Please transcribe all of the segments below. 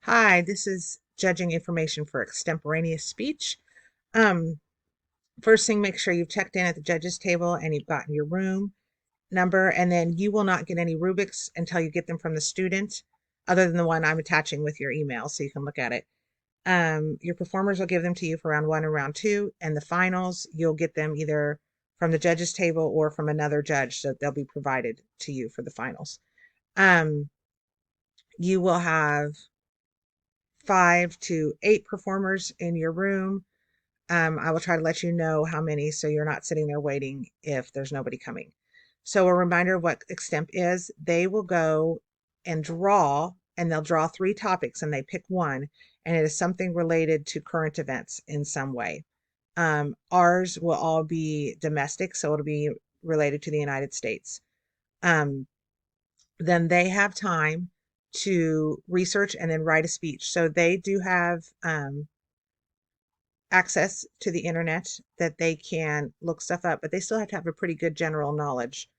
Hi, this is judging information for extemporaneous speech. Um, First thing, make sure you've checked in at the judges table and you've gotten your room number, and then you will not get any rubrics until you get them from the student, other than the one I'm attaching with your email so you can look at it. Your performers will give them to you for round one and round two, and the finals, you'll get them either from the judges table or from another judge, so they'll be provided to you for the finals. Um, you will have 5 to 8 performers in your room. I will try to let you know how many so you're not sitting there waiting if there's nobody coming. So, a reminder of what extemp is: they will go and draw, and they'll draw 3 topics and they pick one, and it is something related to current events in some way. Ours will all be domestic, so it'll be related to the United States. Um, then they have time to research and then write a speech. So they do have access to the internet that they can look stuff up, but they still have to have a pretty good general knowledge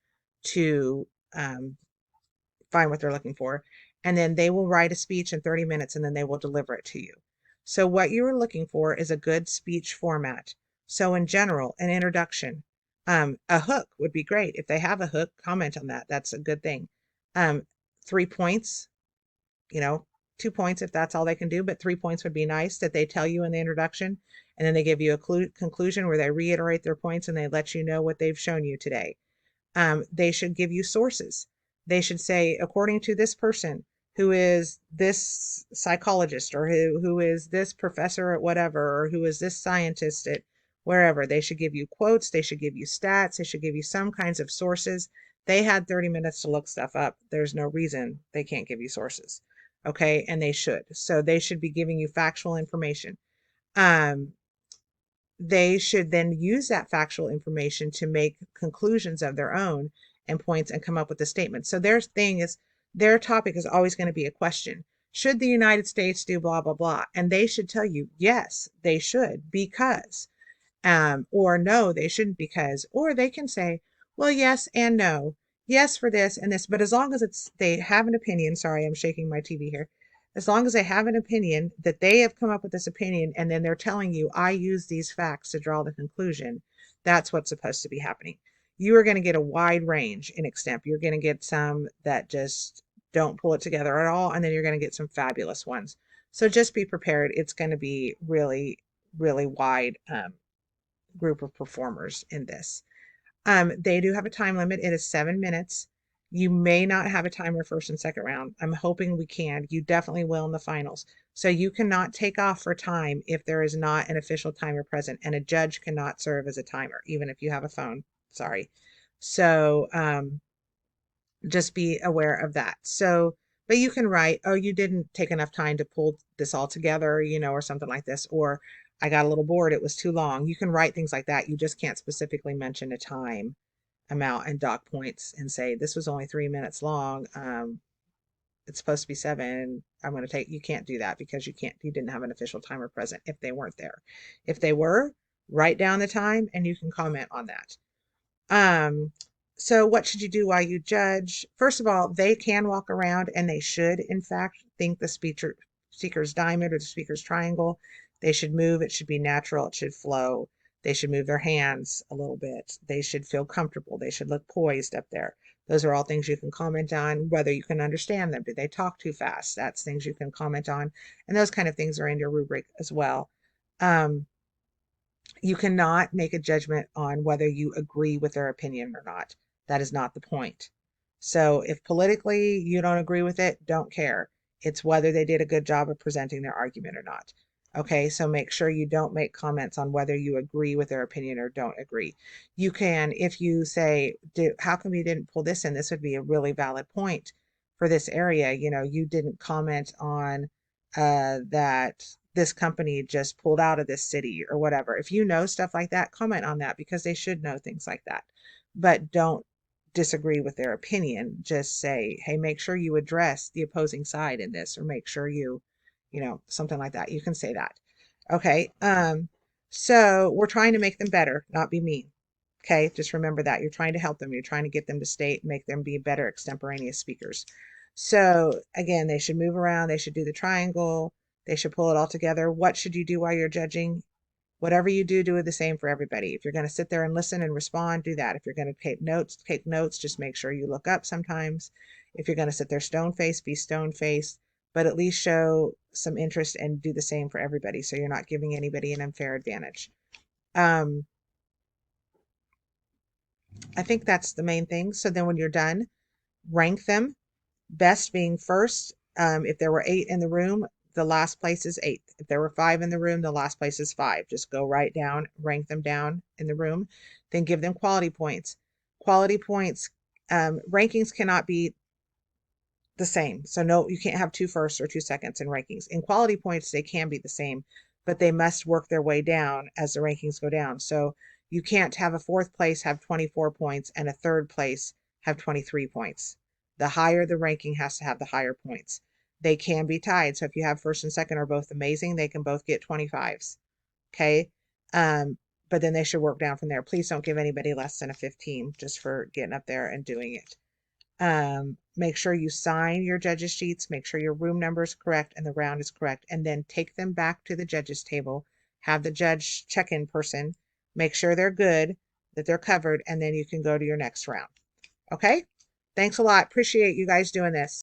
to find what they're looking for. And then they will write a speech in 30 minutes and then they will deliver it to you. So, what you're looking for is a good speech format. So, in general, an introduction, a hook would be great. If they have a hook, comment on that. That's a good thing. 3 points, you know, 2 points if that's all they can do, but 3 points would be nice that they tell you in the introduction. And then they give you a conclusion where they reiterate their points and they let you know what they've shown you today. They should give you sources. They should say, according to this person who is this psychologist, or who is this professor at whatever, or who is this scientist at wherever. They should give you quotes. They should give you stats. They should give you some kinds of sources. They had 30 minutes to look stuff up. There's no reason they can't give you sources. Okay. And they should. So they should be giving you factual information. Um, they should then use that factual information to make conclusions of their own and points and come up with a statement. So their topic is always going to be a question. Should the United States do blah, blah, blah? And they should tell you, yes, they should, because, or no, they shouldn't, because, or they can say, well, yes and no. Yes for this and this, but as long as they have an opinion, sorry, I'm shaking my TV here. As long as they have an opinion that they have come up with this opinion and then they're telling you, I use these facts to draw the conclusion, that's what's supposed to be happening. You are going to get a wide range in extemp. You're going to get some that just don't pull it together at all, and then you're going to get some fabulous ones. So just be prepared. It's going to be really, really wide group of performers in this. They do have a time limit. It is 7 minutes. You may not have a timer first and second round. I'm hoping we can. You definitely will in the finals. So you cannot take off for time if there is not an official timer present, and a judge cannot serve as a timer, even if you have a phone. Sorry. So just be aware of that. So, but you can write, oh, you didn't take enough time to pull this all together, or something like this, or I got a little bored, it was too long. You can write things like that. You just can't specifically mention a time amount and dock points and say, this was only 3 minutes long. It's supposed to be 7. I'm going to take, you can't do that because you didn't have an official timer present if they weren't there. If they were, write down the time and you can comment on that. Um, so what should you do while you judge? First of all, they can walk around and they should, in fact, think the speaker's diamond or the speaker's triangle. They should move. It should be natural. It should flow. They should move their hands a little bit. They should feel comfortable. They should look poised up there. Those are all things you can comment on, whether you can understand them. Do they talk too fast? That's things you can comment on. And those kind of things are in your rubric as well. Um, you cannot make a judgment on whether you agree with their opinion or not. That is not the point. So if politically you don't agree with it, don't care. It's whether they did a good job of presenting their argument or not. Okay, so make sure you don't make comments on whether you agree with their opinion or don't agree. You can, if you say, how come you didn't pull this in? This would be a really valid point for this area. You didn't comment on that this company just pulled out of this city or whatever. If you know stuff like that, comment on that because they should know things like that. But don't disagree with their opinion. Just say, hey, make sure you address the opposing side in this, or make sure something like that. You can say that. Okay. So we're trying to make them better, not be mean. Okay. Just remember that you're trying to help them. You're trying to get them to make them be better extemporaneous speakers. So again, they should move around. They should do the triangle. They should pull it all together. What should you do while you're judging? Whatever you do, do it the same for everybody. If you're going to sit there and listen and respond, do that. If you're going to take notes, just make sure you look up sometimes. If you're going to sit there stone faced, be stone faced, but at least show some interest and do the same for everybody so you're not giving anybody an unfair advantage. I think that's the main thing. So then when you're done, rank them, best being first. If there were 8 in the room, the last place is 8th. If there were 5 in the room, the last place is 5. Just go right down, rank them down in the room, then give them quality points. Quality points, rankings cannot be the same. So no, you can't have 2 firsts or 2 seconds in rankings. In quality points, they can be the same, but they must work their way down as the rankings go down. So you can't have a 4th place have 24 points and a 3rd place have 23 points. The higher the ranking has to have the higher points. They can be tied. So if you have first and second are both amazing, they can both get 25s. Okay. But then they should work down from there. Please don't give anybody less than a 15 just for getting up there and doing it. Make sure you sign your judges sheets, make sure your room number is correct and the round is correct, and then take them back to the judges table, have the judge check-in person, make sure they're good, that they're covered, and then you can go to your next round. Okay? Thanks a lot. Appreciate you guys doing this.